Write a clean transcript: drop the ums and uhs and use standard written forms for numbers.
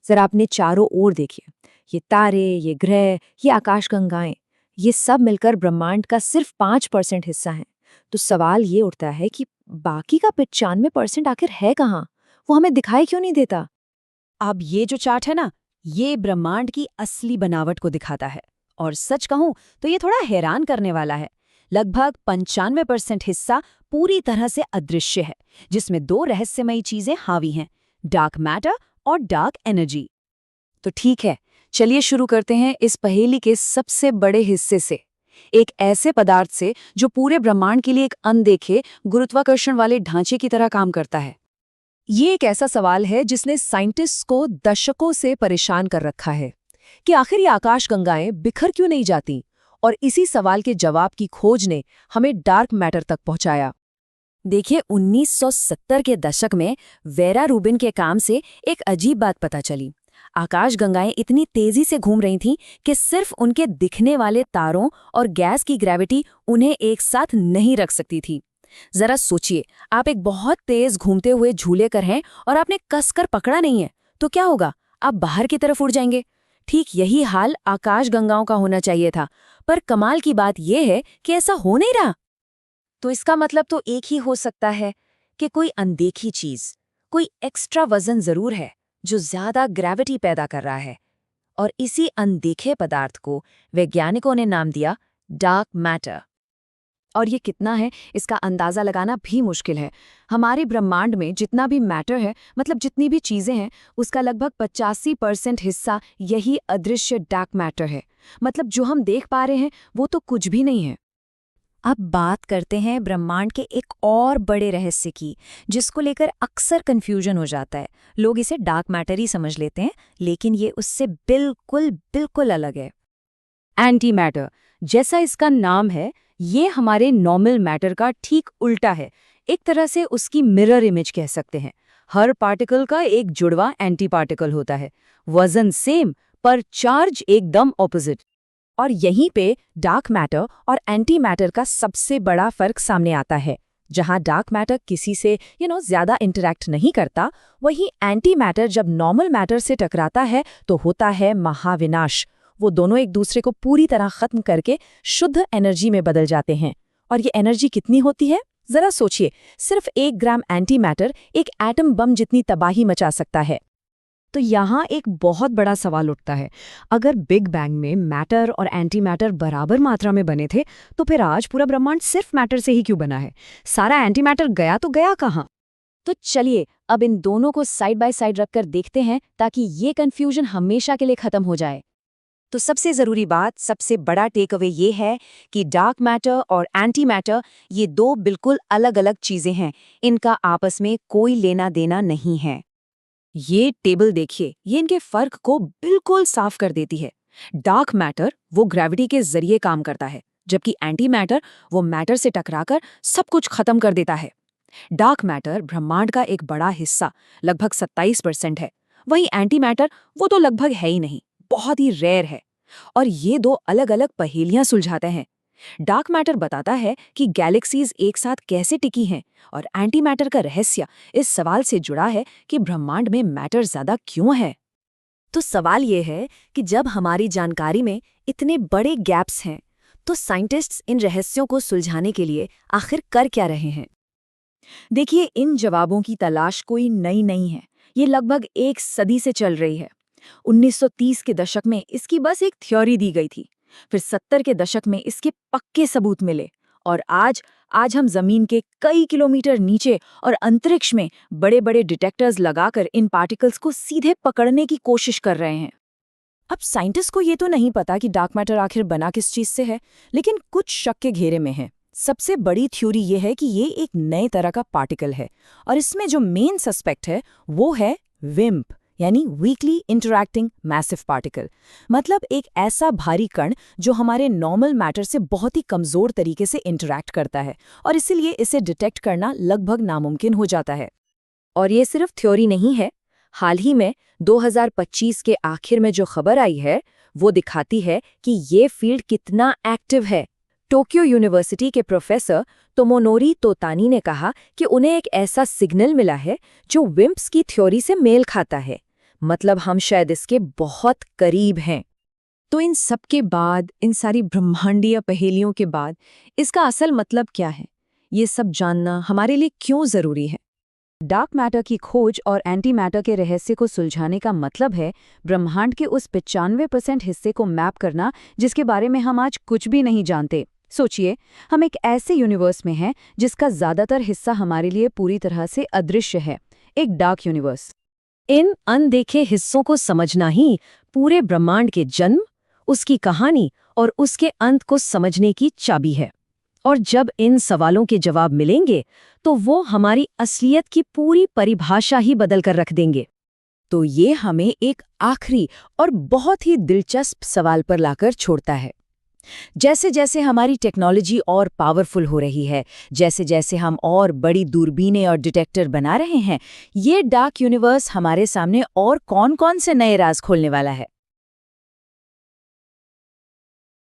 जरा अपने चारों ओर देखिए। ये तारे, ये ग्रह, ये आकाशगंगाएं, ये सब मिलकर ब्रह्मांड का सिर्फ 5% हिस्सा है। तो सवाल ये उठता है कि बाकी का 95% आखिर है कहाँ? वो हमें दिखाई क्यों नहीं देता? अब ये जो चार्ट है ना, ये ब्रह्मांड की असली बनावट को दिखाता है। और सच कहूं तो ये थोड़ा हैरान करने वाला है। लगभग 95% हिस्सा पूरी तरह से अदृश्य है, जिसमें दो रहस्यमयी चीजें हावी हैं, डार्क मैटर और डार्क एनर्जी। तो ठीक है, चलिए शुरू करते हैं इस पहेली के सबसे बड़े हिस्से से। एक ऐसे पदार्थ से जो पूरे ब्रह्मांड के लिए एक अनदेखे गुरुत्वाकर्षण वाले ढांचे की तरह काम करता है। ये एक ऐसा सवाल है जिसने साइंटिस्ट्स को दशकों से परेशान कर रखा है कि आखिर ये आकाशगंगाएं बिखर क्यों नहीं जाती। और इसी सवाल के जवाब की खोज ने हमें डार्क मैटर तक पहुंचाया। देखिए, 1970 के दशक में वेरा रूबिन के काम से एक अजीब बात पता चली। आकाशगंगाएं इतनी तेजी से घूम रही थीं कि सिर्फ उनके दिखने वाले तारों और गैस की ग्रेविटी उन्हें एक साथ नहीं रख सकती थी। जरा सोचिए, आप एक बहुत तेज घूमते हुए झूले कर हैं और आपने कसकर पकड़ा नहीं है, तो क्या होगा? आप बाहर की तरफ उड़ जाएंगे। ठीक यही हाल आकाशगंगाओं का होना चाहिए था, पर कमाल की बात यह है कि ऐसा हो नहीं रहा। तो इसका मतलब तो एक ही हो सकता है कि कोई अनदेखी चीज, कोई एक्स्ट्रा वजन जरूर है जो ज्यादा ग्रेविटी पैदा कर रहा है। और इसी अनदेखे पदार्थ को वैज्ञानिकों ने नाम दिया डार्क मैटर। और ये कितना है, इसका अंदाजा लगाना भी मुश्किल है। हमारे ब्रह्मांड में जितना भी मैटर है, मतलब जितनी भी चीजें हैं, उसका लगभग 85% हिस्सा यही अदृश्य डार्क मैटर है। मतलब जो हम देख पा रहे हैं वो तो कुछ भी नहीं है। अब बात करते हैं ब्रह्मांड के एक और बड़े रहस्य की, जिसको लेकर अक्सर कंफ्यूजन हो जाता है। लोग इसे डार्क मैटर ही समझ लेते हैं, लेकिन ये उससे बिल्कुल बिल्कुल अलग है। एंटी मैटर, जैसा इसका नाम है, ये हमारे नॉर्मल मैटर का ठीक उल्टा है। एक तरह से उसकी मिरर इमेज कह सकते हैं। हर पार्टिकल का एक जुड़वा एंटी पार्टिकल होता है। वजन सेम, पर चार्ज एकदम ऑपोजिट। और यहीं पे डार्क मैटर और एंटी मैटर का सबसे बड़ा फर्क सामने आता है। जहां डार्क मैटर किसी से ज्यादा इंटरैक्ट नहीं करता, वहीं एंटी मैटर जब नॉर्मल मैटर से टकराता है तो होता है महाविनाश। वो दोनों एक दूसरे को पूरी तरह खत्म करके शुद्ध एनर्जी में बदल जाते हैं। और ये एनर्जी कितनी होती है? जरा सोचिए, सिर्फ 1 ग्राम एंटी मैटर एक एटम बम जितनी तबाही मचा सकता है। तो यहाँ एक बहुत बड़ा सवाल उठता है, अगर बिग बैंग में मैटर और एंटी मैटर बराबर मात्रा में बने थे, तो फिर आज पूरा ब्रह्मांड सिर्फ मैटर से ही क्यों बना है? सारा एंटी मैटर गया तो गया कहाँ? तो चलिए अब इन दोनों को साइड बाय साइड रखकर देखते हैं, ताकि ये कंफ्यूजन हमेशा के लिए खत्म हो जाए। तो सबसे जरूरी बात, सबसे बड़ा टेक अवे ये है कि डार्क मैटर और एंटी मैटर ये दो बिल्कुल अलग अलग चीजें हैं। इनका आपस में कोई लेना देना नहीं है। ये टेबल देखिए, ये इनके फर्क को बिल्कुल साफ कर देती है। डार्क मैटर वो ग्रेविटी के जरिए काम करता है, जबकि एंटी मैटर वो मैटर से टकराकर सब कुछ खत्म कर देता है। डार्क मैटर ब्रह्मांड का एक बड़ा हिस्सा, लगभग 27% है। वहीं एंटी मैटर वो तो लगभग है ही नहीं, बहुत ही रेयर है। और ये दो अलग अलग पहेलियां सुलझाते हैं। डार्क मैटर बताता है कि गैलेक्सीज एक साथ कैसे टिकी हैं, और एंटी मैटर का रहस्य इस सवाल से जुड़ा है कि ब्रह्मांड में मैटर ज्यादा क्यों है। तो सवाल ये है कि जब हमारी जानकारी में इतने बड़े गैप्स हैं, तो साइंटिस्ट्स इन रहस्यों को सुलझाने के लिए आखिर कर क्या रहे हैं? देखिए, इन जवाबों की तलाश कोई नई नहीं है। ये लगभग एक सदी से चल रही है। 1930 के दशक में इसकी बस एक थ्योरी दी गई थी। फिर 70 के दशक में इसके पक्के सबूत मिले। और आज हम जमीन के कई किलोमीटर नीचे और अंतरिक्ष में बड़े-बड़े डिटेक्टर्स लगाकर इन पार्टिकल्स को सीधे पकड़ने की कोशिश कर रहे हैं। अब साइंटिस्ट को ये तो नहीं पता कि डार्क मैटर आखिर बना किस चीज से है, लेकिन कुछ शक के घेरे में है। सबसे बड़ी थ्योरी ये है कि ये एक नए तरह का पार्टिकल है, और इसमें जो मेन सस्पेक्ट है वो है विम्प, यानी वीकली इंटरैक्टिंग मैसिव पार्टिकल। मतलब एक ऐसा भारी कण जो हमारे नॉर्मल मैटर से बहुत ही कमजोर तरीके से इंटरैक्ट करता है, और इसीलिए इसे डिटेक्ट करना लगभग नामुमकिन हो जाता है। और ये सिर्फ थ्योरी नहीं है। हाल ही में 2025 के आखिर में जो खबर आई है वो दिखाती है कि ये फील्ड कितना एक्टिव है। टोक्यो यूनिवर्सिटी के प्रोफेसर तोमोनोरी तोतानी ने कहा कि उन्हें एक ऐसा सिग्नल मिला है जो विम्प्स की थ्योरी से मेल खाता है। मतलब हम शायद इसके बहुत करीब हैं। तो इन सब के बाद, इन सारी ब्रह्मांडीय पहेलियों के बाद, इसका असल मतलब क्या है? ये सब जानना हमारे लिए क्यों जरूरी है? डार्क मैटर की खोज और एंटी मैटर के रहस्य को सुलझाने का मतलब है ब्रह्मांड के उस 95% हिस्से को मैप करना जिसके बारे में हम आज कुछ भी नहीं जानते। सोचिए, हम एक ऐसे यूनिवर्स में हैं जिसका ज्यादातर हिस्सा हमारे लिए पूरी तरह से अदृश्य है, एक डार्क यूनिवर्स। इन अनदेखे हिस्सों को समझना ही पूरे ब्रह्मांड के जन्म, उसकी कहानी और उसके अंत को समझने की चाबी है। और जब इन सवालों के जवाब मिलेंगे तो वो हमारी असलियत की पूरी परिभाषा ही बदल कर रख देंगे। तो ये हमें एक आखिरी और बहुत ही दिलचस्प सवाल पर लाकर छोड़ता है। जैसे जैसे हमारी टेक्नोलॉजी और पावरफुल हो रही है, जैसे जैसे हम और बड़ी दूरबीनें और डिटेक्टर बना रहे हैं, ये डार्क यूनिवर्स हमारे सामने और कौन-कौन से नए राज खोलने वाला है।